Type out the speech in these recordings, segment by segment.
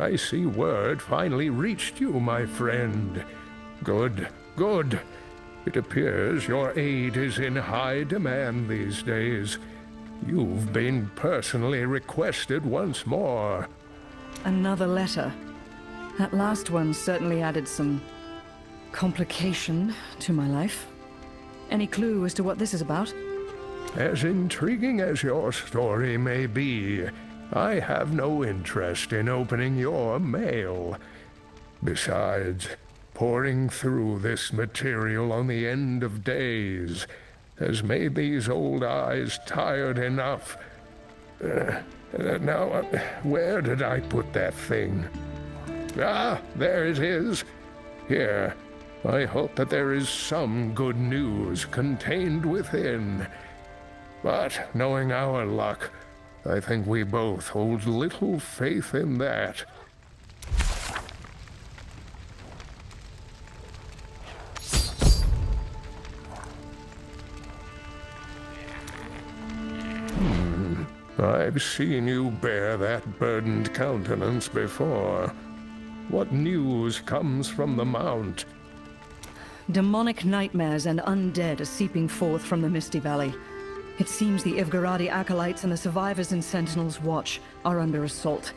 I see word finally reached you, my friend. Good, good. It appears your aid is in high demand these days. You've been personally requested once more. Another letter. That last one certainly added some complication to my life. Any clue as to what this is about? As intriguing as your story may be, I have no interest in opening your mail. Besides, poring through this material on the end of days has made these old eyes tired enough. Now, where did I put that thing? Ah, there it is. Here, I hope that there is some good news contained within. But knowing our luck, I think we both hold little faith in that. I've seen you bear that burdened countenance before. What news comes from the Mount? Demonic nightmares and undead are seeping forth from the Misty Valley. It seems the Ivgaradi acolytes and the survivors in Sentinel's Watch are under assault.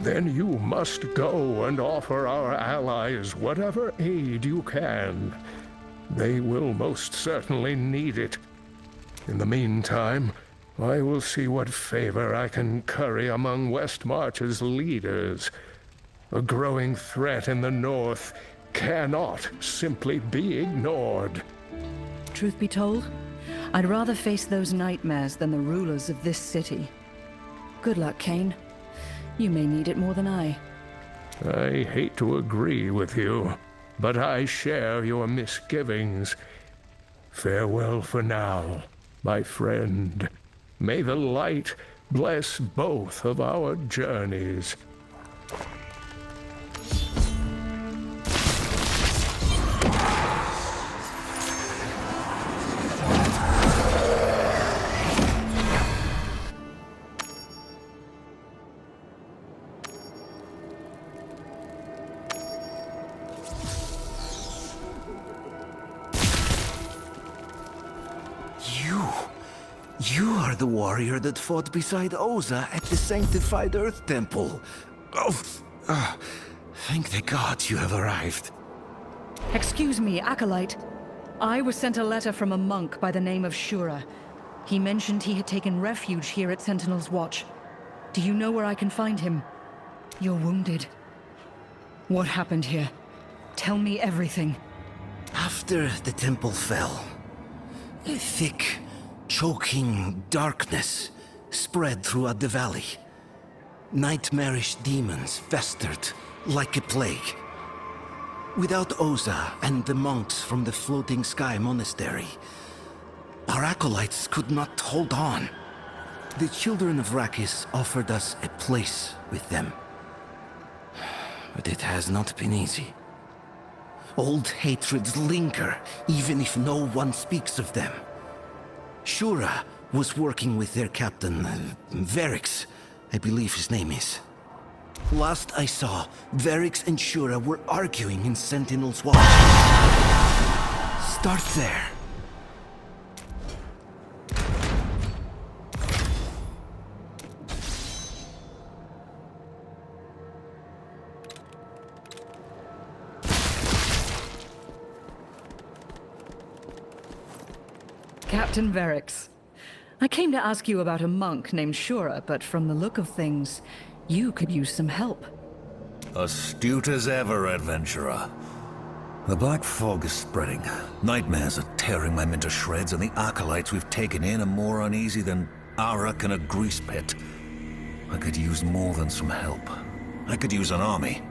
Then you must go and offer our allies whatever aid you can. They will most certainly need it. In the meantime, I will see what favor I can curry among Westmarch's leaders. A growing threat in the north cannot simply be ignored. Truth be told, I'd rather face those nightmares than the rulers of this city. Good luck, Kane. You may need it more than I. I hate to agree with you, but I share your misgivings. Farewell for now, my friend. May the light bless both of our journeys. You are the warrior that fought beside Oza at the Sanctified Earth Temple. Thank the gods you have arrived. Excuse me, Acolyte. I was sent a letter from a monk by the name of Shura. He mentioned he had taken refuge here at Sentinel's Watch. Do you know where I can find him? You're wounded. What happened here? Tell me everything. After the temple fell, a thick, choking darkness spread throughout the valley. Nightmarish demons festered like a plague. Without Oza and the monks from the Floating Sky Monastery, our acolytes could not hold on. The children of Rakis offered us a place with them. But it has not been easy. Old hatreds linger, even if no one speaks of them. Shura was working with their captain, Verix, I believe his name is. Last I saw, Verix and Shura were arguing in Sentinel's Watch. Start there. Captain Verix. I came to ask you about a monk named Shura, but from the look of things, you could use some help. Astute as ever, adventurer. The black fog is spreading. Nightmares are tearing my men to shreds, and the acolytes we've taken in are more uneasy than arak in a grease pit. I could use more than some help. I could use an army.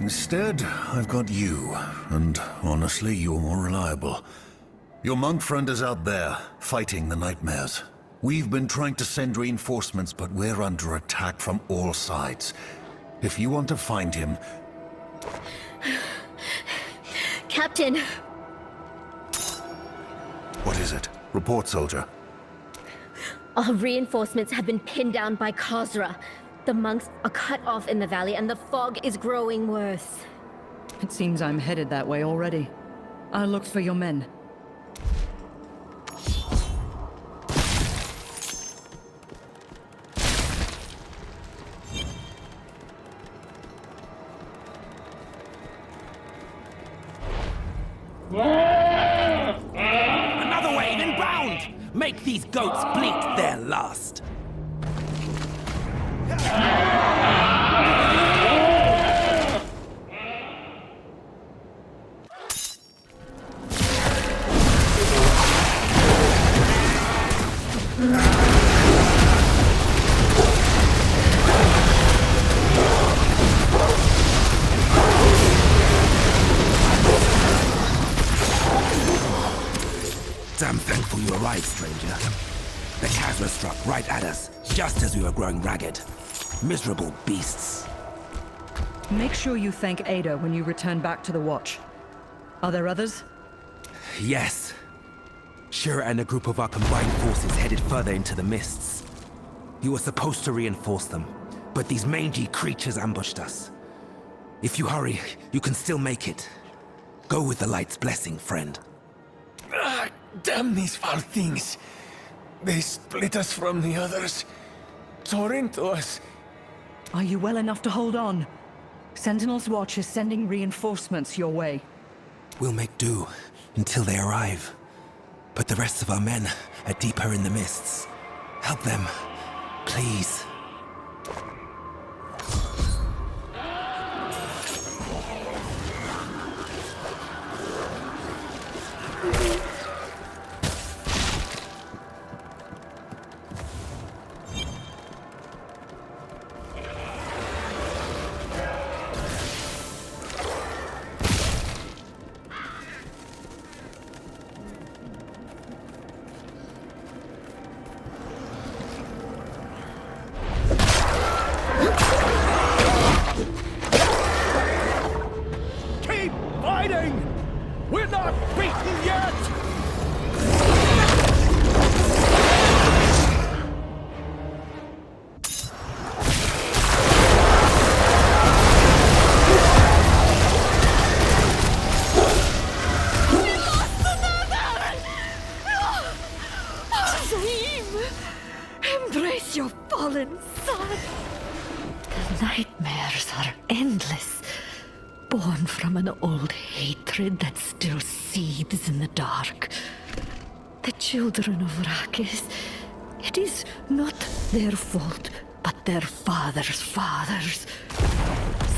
Instead, I've got you, and honestly, you're more reliable. Your monk friend is out there, fighting the nightmares. We've been trying to send reinforcements, but we're under attack from all sides. If you want to find him... Captain! What is it? Report, soldier. Our reinforcements have been pinned down by Khazra. The monks are cut off in the valley, and the fog is growing worse. It seems I'm headed that way already. I'll look for your men. Another wave inbound! Make these goats bleat their last. I'm thankful you arrived, stranger. The Khazra struck right at us, just as we were growing ragged. Miserable beasts. Make sure you thank Ada when you return back to the Watch. Are there others? Yes. Shura and a group of our combined forces headed further into the mists. You were supposed to reinforce them, but these mangy creatures ambushed us. If you hurry, you can still make it. Go with the light's blessing, friend. Damn these foul things. They split us from the others, tore into us. Are you well enough to hold on? Sentinel's Watch is sending reinforcements your way. We'll make do until they arrive. But the rest of our men are deeper in the mists. Help them, please. We're not beaten yet! Embrace your fallen son. The nightmares are endless, born from an old hatred that still seethes in the dark. The children of Arrakis, it is not their fault, but their father's fathers.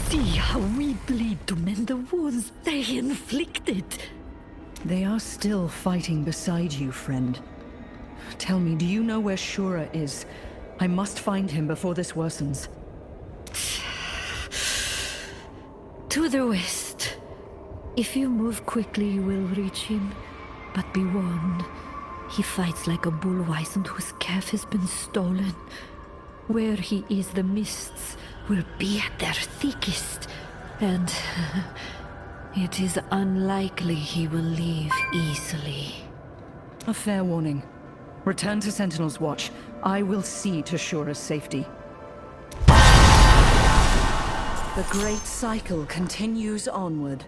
See how we bleed to mend the wounds they inflicted. They are still fighting beside you, friend. Tell me, do you know where Shura is? I must find him before this worsens. To the west. If you move quickly, you will reach him. But be warned, he fights like a bull wizened whose calf has been stolen. Where he is, the mists will be at their thickest. And it is unlikely he will leave easily. A fair warning. Return to Sentinel's Watch. I will see to Shura's safety. The great cycle continues onward.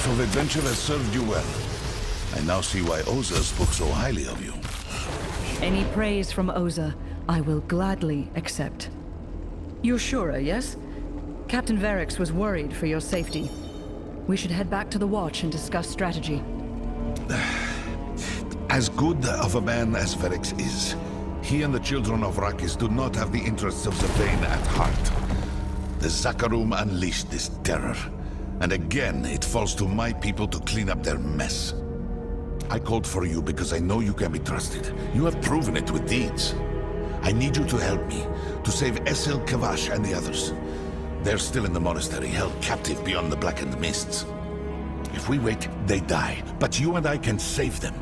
Of adventure has served you well. I now see why Oza spoke so highly of you. Any praise from Oza, I will gladly accept. You're Shura, yes? Captain Verix was worried for your safety. We should head back to the Watch and discuss strategy. As good of a man as Verix is, he and the children of Arrakis do not have the interests of Zavain at heart. The Zakarum unleashed this terror. And again, it falls to my people to clean up their mess. I called for you because I know you can be trusted. You have proven it with deeds. I need you to help me, to save Esil, Kavash, and the others. They're still in the monastery, held captive beyond the blackened mists. If we wait, they die, but you and I can save them.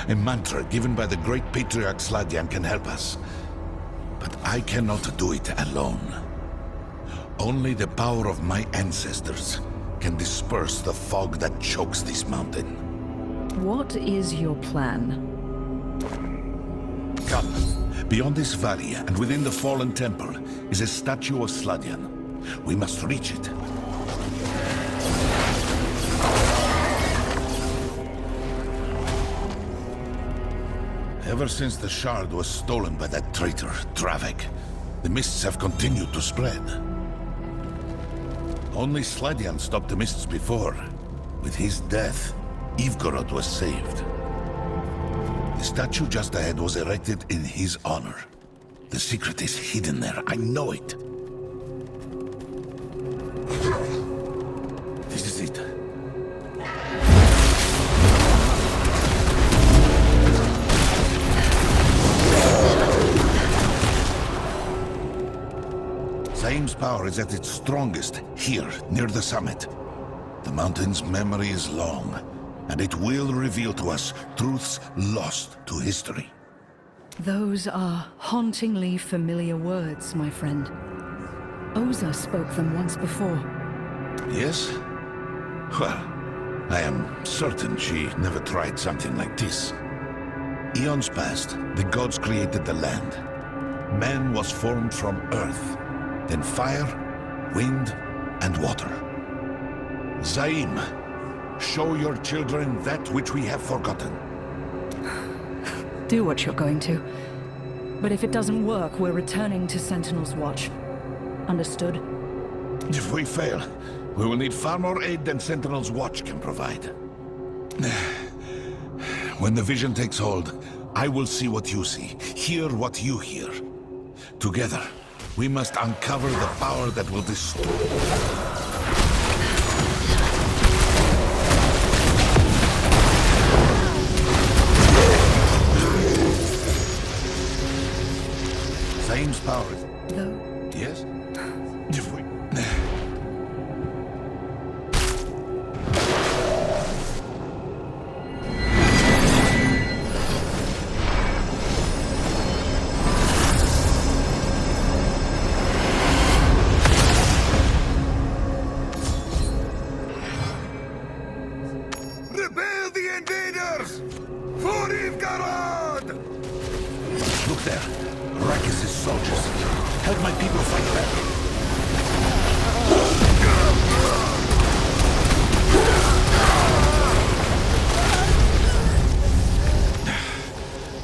A mantra given by the great patriarch Sladian can help us. But I cannot do it alone. Only the power of my ancestors can disperse the fog that chokes this mountain. What is your plan? Come. Beyond this valley, and within the fallen temple, is a statue of Sladian. We must reach it. Ever since the shard was stolen by that traitor, Dravek, the mists have continued to spread. Only Sladian stopped the mists before. With his death, Ivgorod was saved. The statue just ahead was erected in his honor. The secret is hidden there, I know it. This is it. Zaim's power is at its strongest here, near the summit. The mountain's memory is long, and it will reveal to us truths lost to history. Those are hauntingly familiar words, my friend. Oza spoke them once before. Yes? Well, I am certain she never tried something like this. Eons past, the gods created the land. Man was formed from earth, then fire, wind, and water. Zaim, show your children that which we have forgotten. Do what you're going to. But if it doesn't work, we're returning to Sentinel's Watch. Understood? If we fail, we will need far more aid than Sentinel's Watch can provide. When the vision takes hold, I will see what you see, hear what you hear. Together, we must uncover the power that will destroy. Zaim's power is... Though... Yes? If we... Repel the invaders! For Ivgorod! Look there. Arrakis' soldiers. Help my people fight back.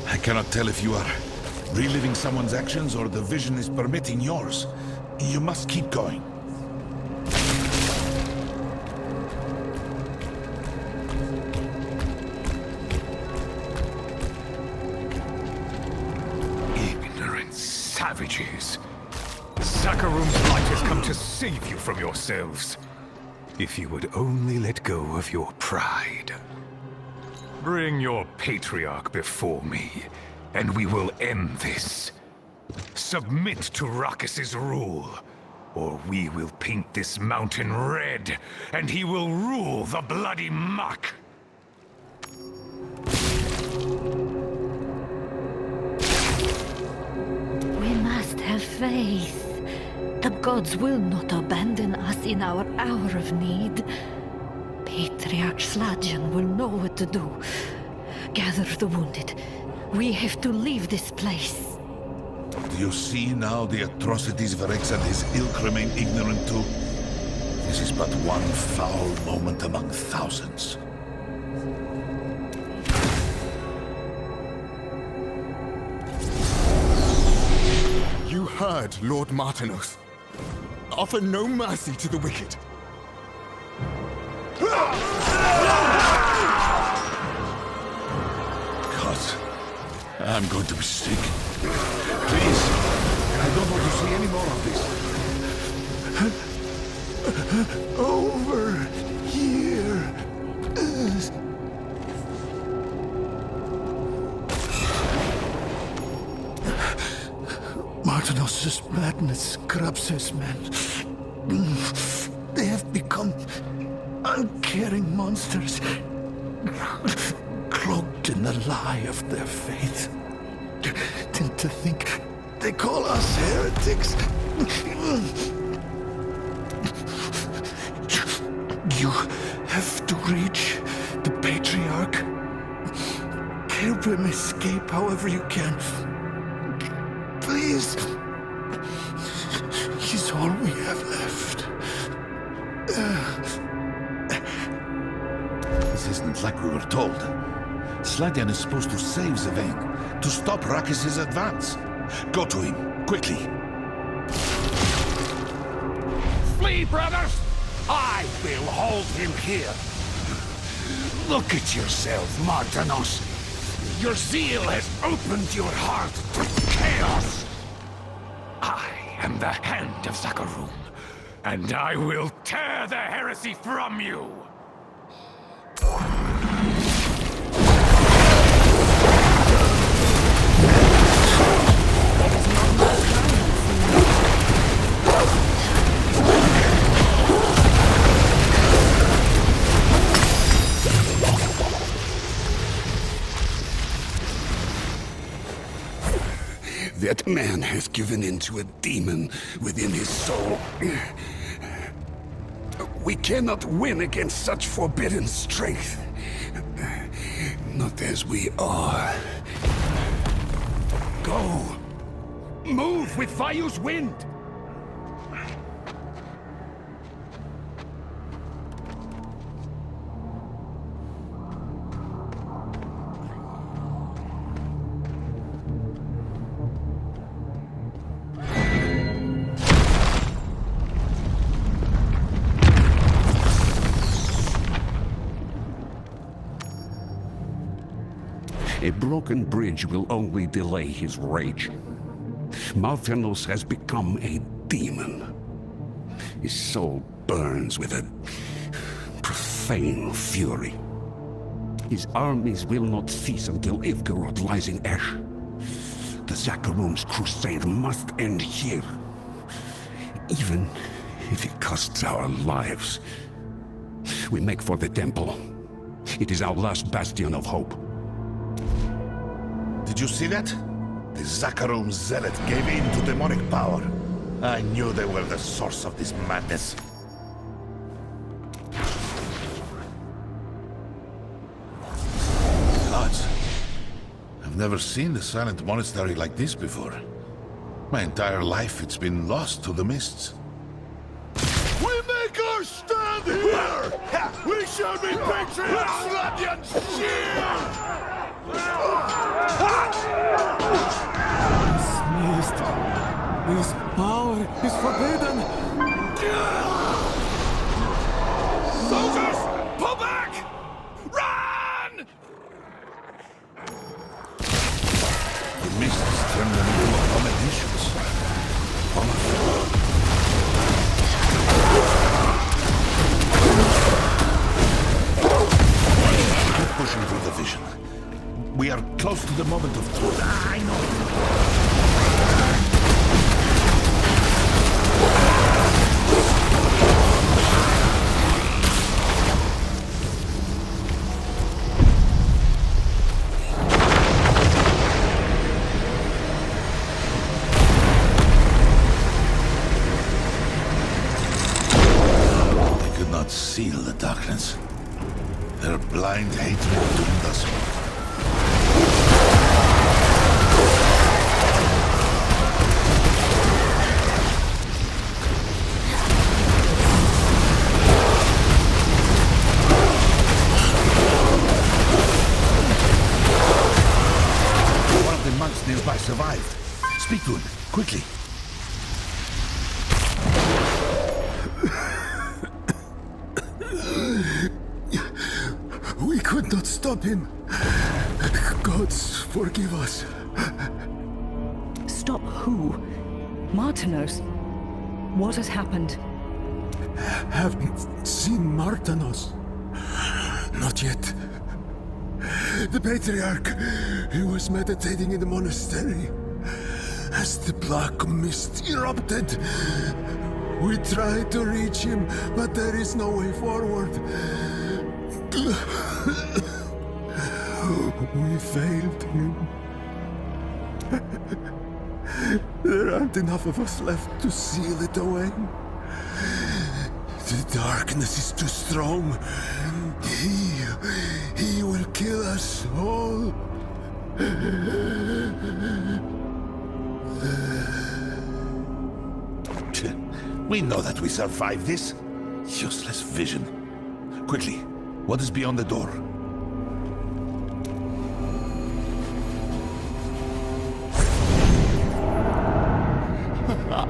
I cannot tell if you are reliving someone's actions or the vision is permitting yours. You must keep going. Savages. Zakarum's light has come to save you from yourselves. If you would only let go of your pride. Bring your patriarch before me, and we will end this. Submit to Rakis' rule, or we will paint this mountain red, and he will rule the bloody muck. Have faith. The gods will not abandon us in our hour of need. Patriarch Sladian will know what to do. Gather the wounded. We have to leave this place. Do you see now the atrocities Verex and his ilk remain ignorant to? This is but one foul moment among thousands. You heard Lord Martinos. Offer no mercy to the wicked. God, I'm going to be sick. Please, I don't want to see any more of this. Over here. These corruptions, men. They have become uncaring monsters, cloaked in the lie of their faith. And to think they call us heretics. You have to reach the Patriarch. Help him escape however you can. Please. He's all we have left. This isn't like we were told. Sladian is supposed to save Zavain, to stop Rakis' advance. Go to him, quickly. Flee, brothers! I will hold him here. Look at yourself, Martanos. Your zeal has opened your heart to chaos. I am the hand of Zakarum, and I will tear the heresy from you. That man has given in to a demon within his soul. We cannot win against such forbidden strength. Not as we are. Go! Move with Vayu's wind! A broken bridge will only delay his rage. Malfinos has become a demon. His soul burns with a profane fury. His armies will not cease until Ivgarod lies in ash. The Zakarum's crusade must end here. Even if it costs our lives. We make for the temple. It is our last bastion of hope. Did you see that? The Zakarum zealot gave in to demonic power. I knew they were the source of this madness. Gods, I've never seen the silent monastery like this before. My entire life it's been lost to the mists. We make our stand here! We shall be patriots, Sladian shield! Dismissed. His power is forbidden. Soldiers! Pull back! Run! The mists turn them into abominations. Keep pushing through the vision. We are close to the moment of truth. I know. They could not seal the darkness. Their blind hatred doomed us. Nearby survived. Speak to him, quickly. We could not stop him. Gods, forgive us. Stop who? Martanos? What has happened? Haven't seen Martanos. Not yet. The Patriarch, he was meditating in the monastery. as the black mist erupted. We tried to reach him, but there is no way forward. We failed him. There aren't enough of us left to seal it away. The darkness is too strong. He will kill us all. We know that we survived this. Useless vision. Quickly, what is beyond the door?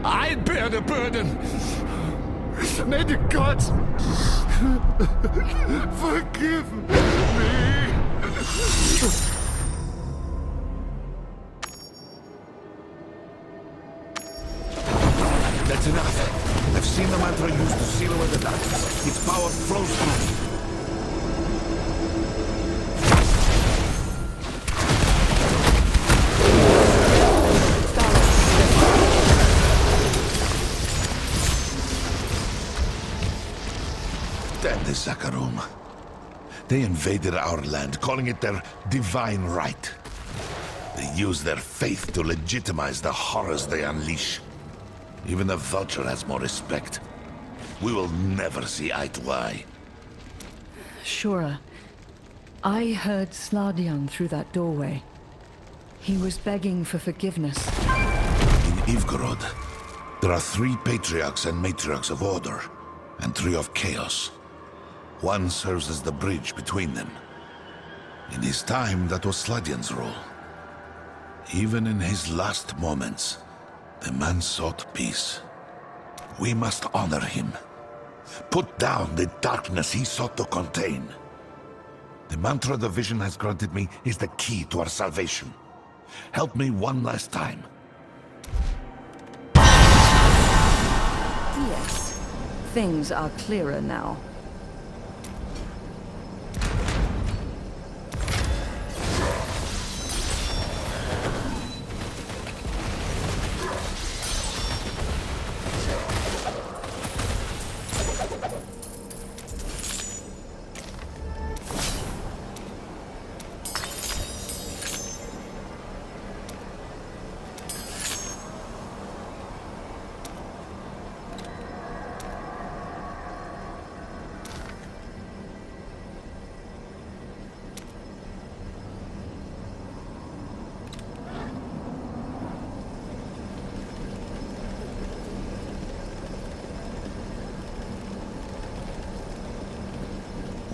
I bear the burden. May the gods forgive me. That's enough. I've seen the mantra used to seal away the darkness. Its power flows through. Damn the Zakarum. They invaded our land, calling it their divine right. They use their faith to legitimize the horrors they unleash. Even the vulture has more respect. We will never see eye to eye. Shura, I heard Sladion through that doorway. He was begging for forgiveness. In Ivgorod, there are 3 patriarchs and matriarchs of order, and 3 of chaos. One serves as the bridge between them. In his time, that was Sladion's role. Even in his last moments, the man sought peace. We must honor him. Put down the darkness he sought to contain. The mantra the vision has granted me is the key to our salvation. Help me one last time. Yes, things are clearer now.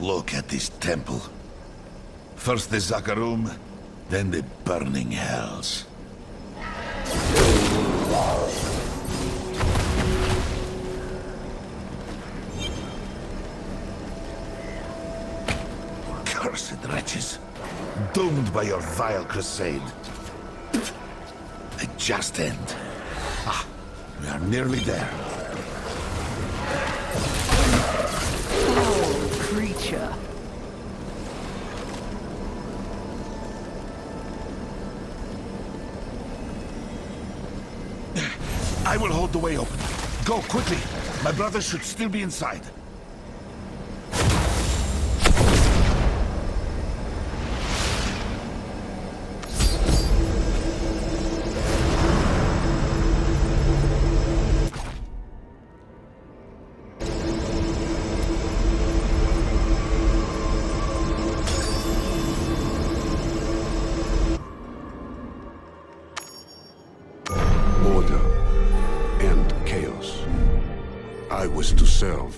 Look at this temple. First the Zakarum, then the burning hells. Cursed wretches, doomed by your vile crusade. A just end. Ah, we are nearly there. Creature. I will hold the way open. Go, quickly. My brothers should still be inside.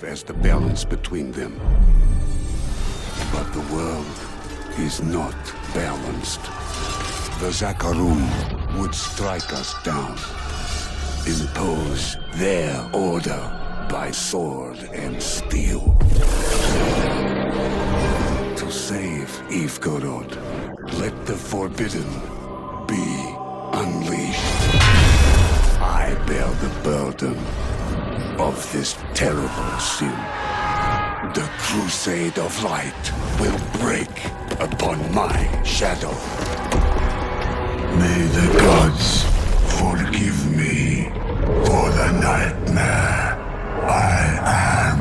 As the balance between them. But the world is not balanced. The Zakarum would strike us down, impose their order by sword and steel. To save Ivgorod, let the forbidden be unleashed. I bear the burden of this terrible sin. The crusade of light will break upon my shadow. May the gods Forgive me for the nightmare I am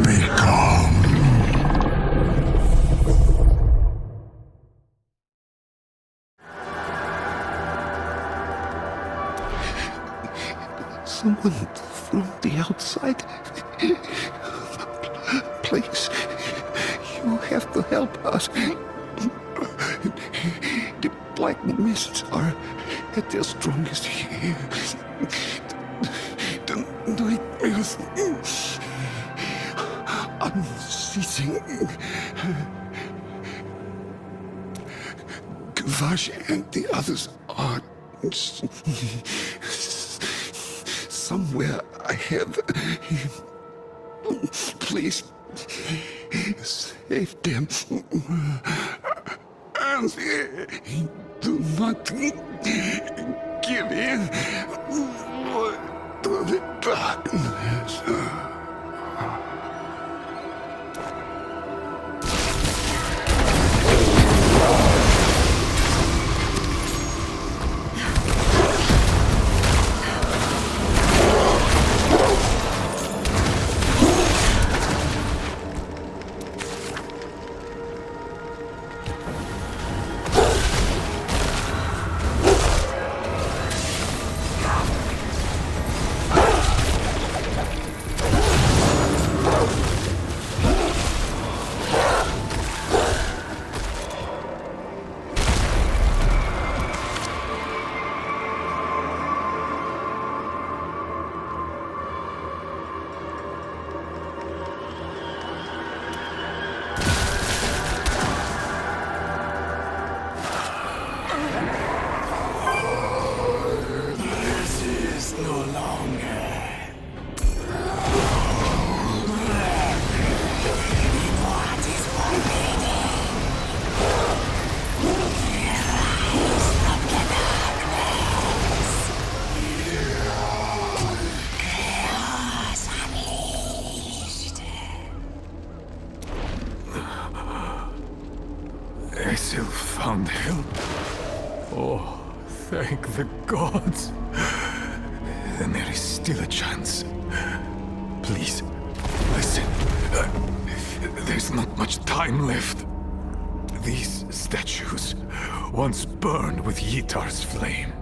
become. Someone from the outside. Please, you have to help us. The black mists are at their strongest here. The nightmares unceasing. Kavash and the others are somewhere ahead. Please save them. And do not give in to the darkness. Aesir found help. Oh, thank the gods. Then there is still a chance. Please, listen. There's not much time left. These statues once burned with Yitar's flame.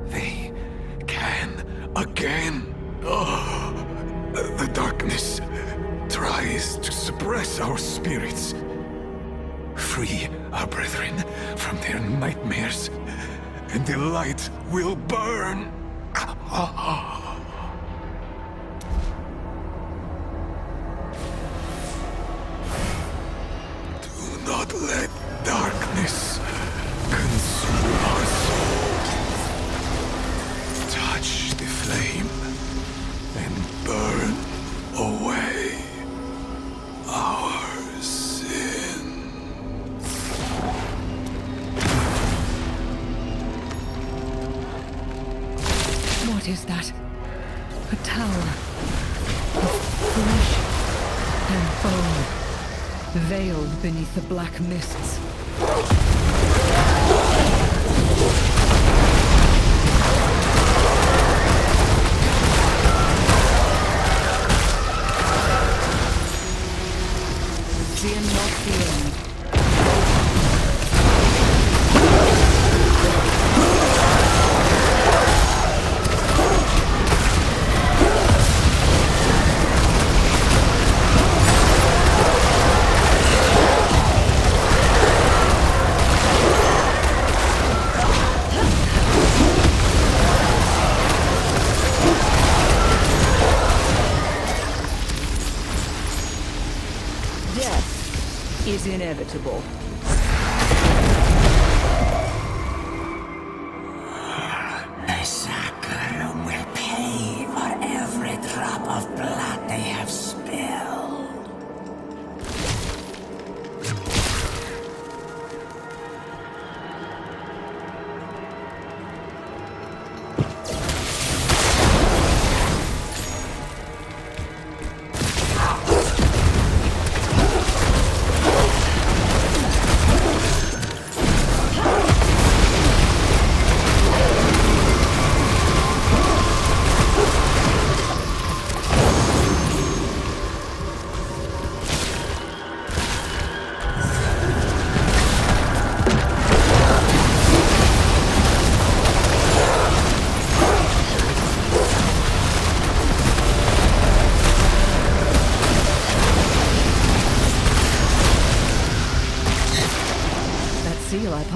They can again. Oh, the darkness tries to suppress our spirits. Free our brethren from their nightmares, and the light will burn. Do not let darkness consume our souls. Touch the flame and burn away our sin. What is that? A tower of flesh and bone, veiled beneath the black mists. Fear not the end. Is inevitable. Massacre will pay for every drop of blood they have spilled.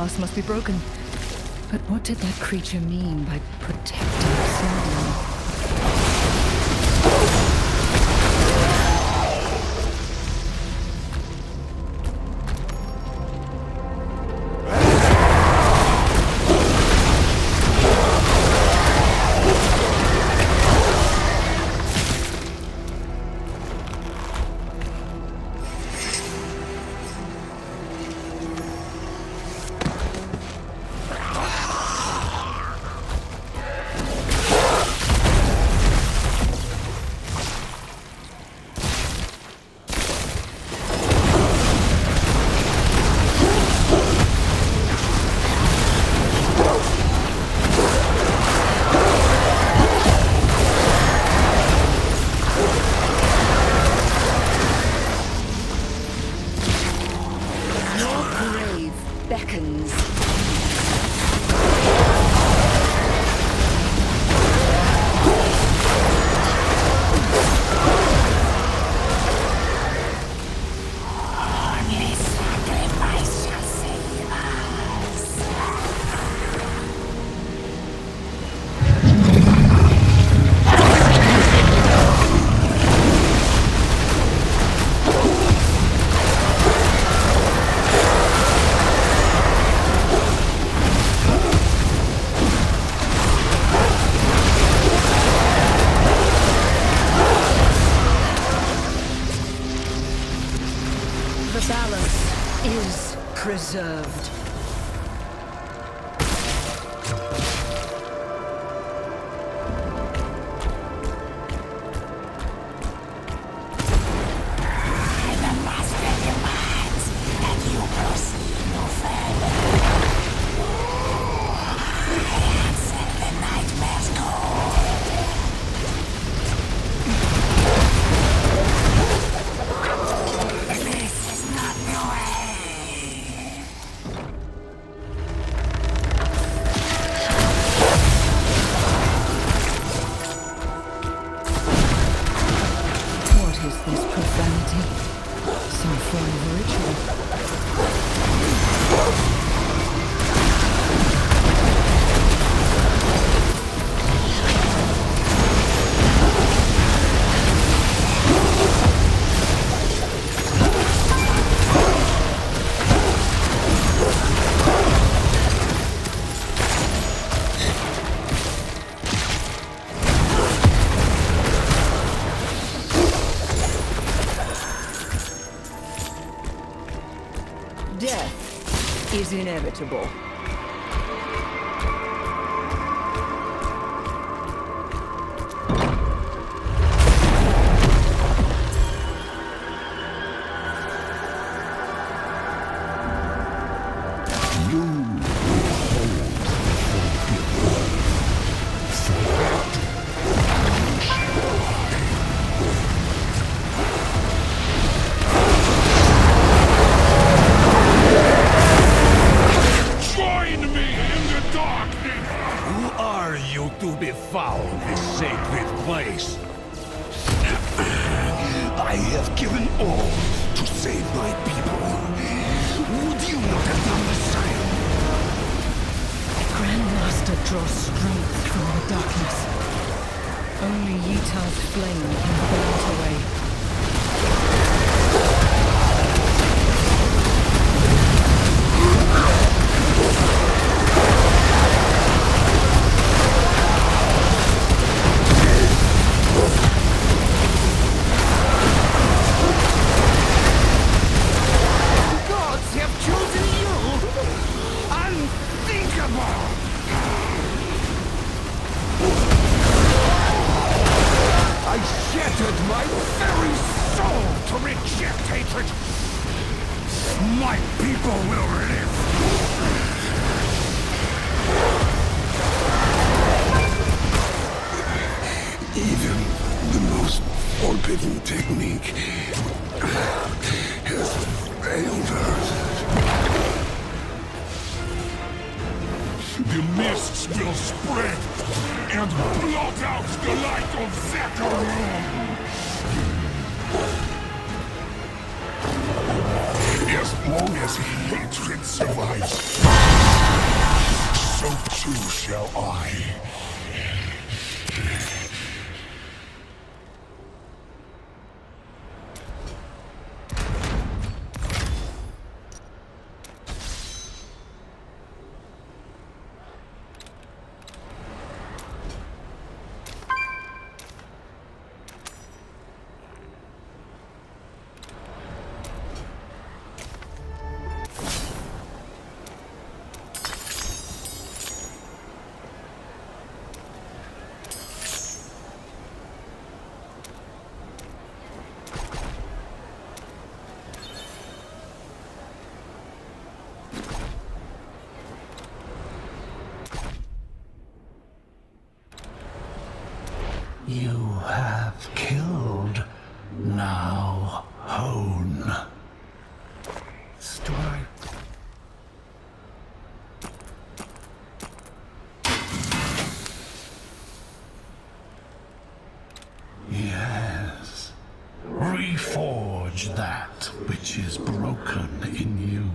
pass must be broken. But what did that creature mean by protecting Zavain? Preserved. Death is inevitable. To befoul this sacred place. I have given all to save my people. Would you not have done the same? Grandmaster draws strength from the darkness. Only Yuta's flame can burn it away. My very soul to reject hatred. My people will live. Even the most forbidden technique has failed us. The mists will spread and blot out the light of Zavain. As long as hatred it survives, so too shall I. You have killed. Now hone. Strike. Yes. Reforge that which is broken in you.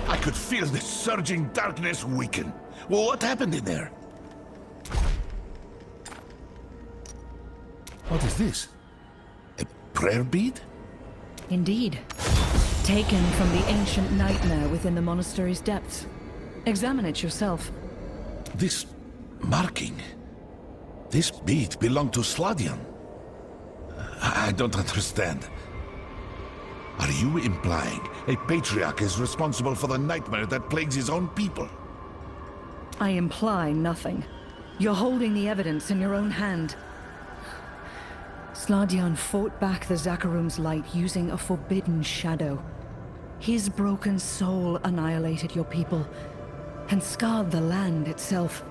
I could feel the surging darkness weaken. Well, what happened in there? What is this? A prayer bead? Indeed. Taken from the ancient nightmare within the monastery's depths. Examine it yourself. This marking... This bead belonged to Sladian. I don't understand. Are you implying a patriarch is responsible for the nightmare that plagues his own people? I imply nothing. You're holding the evidence in your own hand. Sladian fought back the Zakharum's light using a forbidden shadow. His broken soul annihilated your people and scarred the land itself.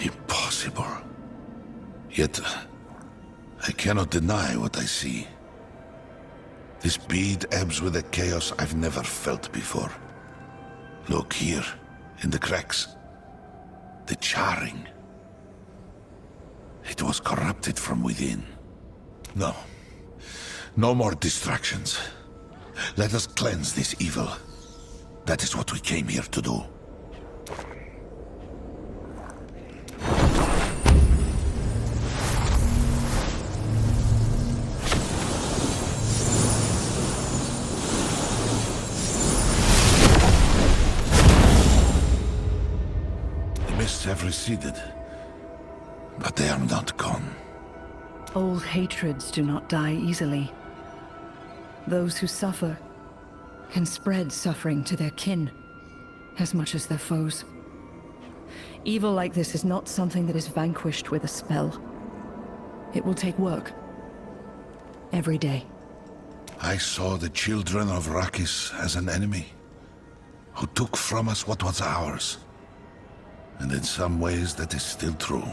Impossible. Yet, I cannot deny what I see. This bead ebbs with a chaos I've never felt before. Look here, in the cracks. The charring. It was corrupted from within. No. No more distractions. Let us cleanse this evil. That is what we came here to do. Have receded, but they are not gone. Old hatreds do not die easily. Those who suffer can spread suffering to their kin as much as their foes. Evil like this is not something that is vanquished with a spell. It will take work. Every day. I saw the children of Rakis as an enemy, who took from us what was ours. And in some ways that is still true.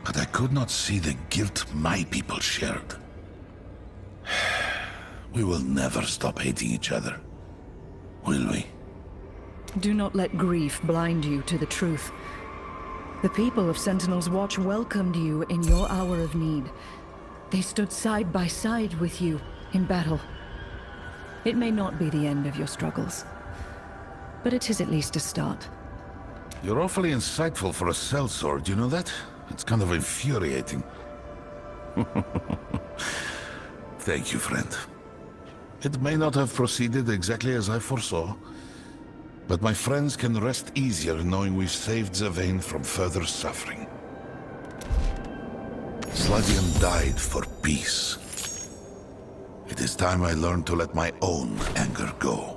But I could not see the guilt my people shared. We will never stop hating each other, will we? Do not let grief blind you to the truth. The people of Sentinel's Watch welcomed you in your hour of need. They stood side by side with you in battle. It may not be the end of your struggles, but it is at least a start. You're awfully insightful for a sellsword, you know that? It's kind of infuriating. Thank you, friend. It may not have proceeded exactly as I foresaw, but my friends can rest easier knowing we've saved Zavain from further suffering. Sladian died for peace. It is time I learned to let my own anger go.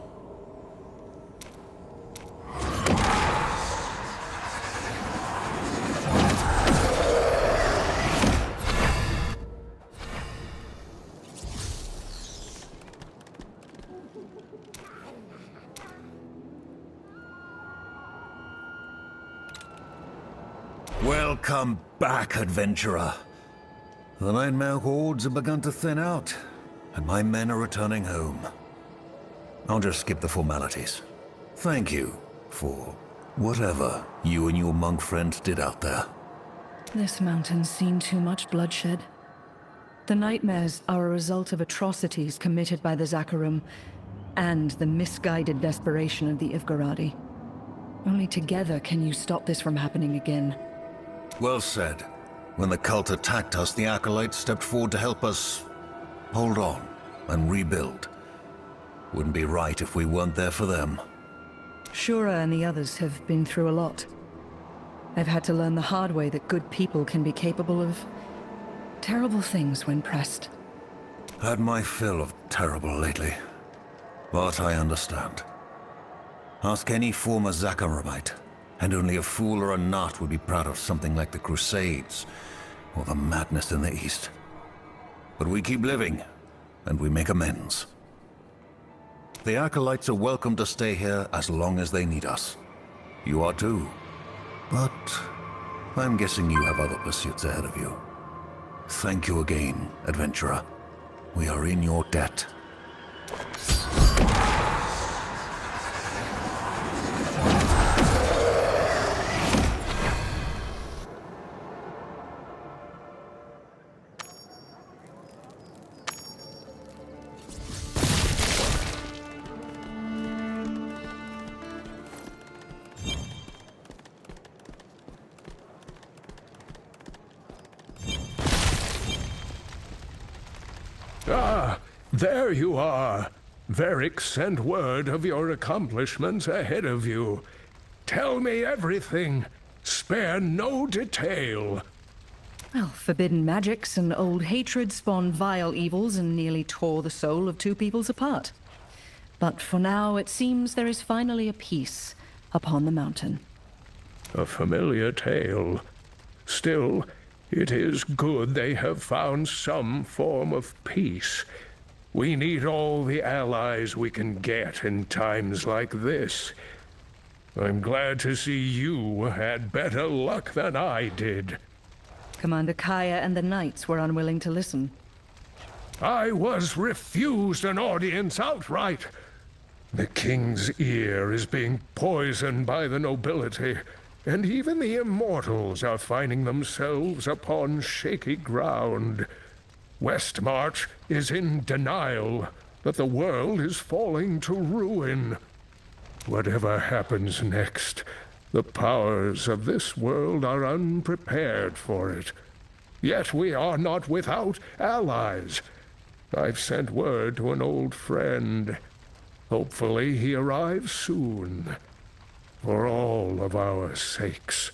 Welcome back, adventurer. The Nightmare hordes have begun to thin out, and my men are returning home. I'll just skip the formalities. Thank you for whatever you and your monk friends did out there. This mountain's seen too much bloodshed. The nightmares are a result of atrocities committed by the Zakarum and the misguided desperation of the Ivgaradi. Only together can you stop this from happening again. Well said. When the cult attacked us, the Acolytes stepped forward to help us hold on and rebuild. Wouldn't be right if we weren't there for them. Shura and the others have been through a lot. I've had to learn the hard way that good people can be capable of terrible things when pressed. Had my fill of terrible lately. But I understand. Ask any former Zakarumite, and only a fool or a nut would be proud of something like the Crusades, or the madness in the East. But we keep living, and we make amends. The Acolytes are welcome to stay here as long as they need us. You are too. But I'm guessing you have other pursuits ahead of you. Thank you again, adventurer. We are in your debt. Ah, there you are. Veric sent word of your accomplishments ahead of you. Tell me everything. Spare no detail. Well, forbidden magics and old hatred spawned vile evils and nearly tore the soul of two peoples apart. But for now, it seems there is finally a peace upon the mountain. A familiar tale. Still, it is good they have found some form of peace. We need all the allies we can get in times like this. I'm glad to see you had better luck than I did. Commander Kaya and the Knights were unwilling to listen. I was refused an audience outright. The king's ear is being poisoned by the nobility, and even the immortals are finding themselves upon shaky ground. Westmarch is in denial that the world is falling to ruin. Whatever happens next, the powers of this world are unprepared for it. Yet we are not without allies. I've sent word to an old friend. Hopefully he arrives soon. For all of our sakes.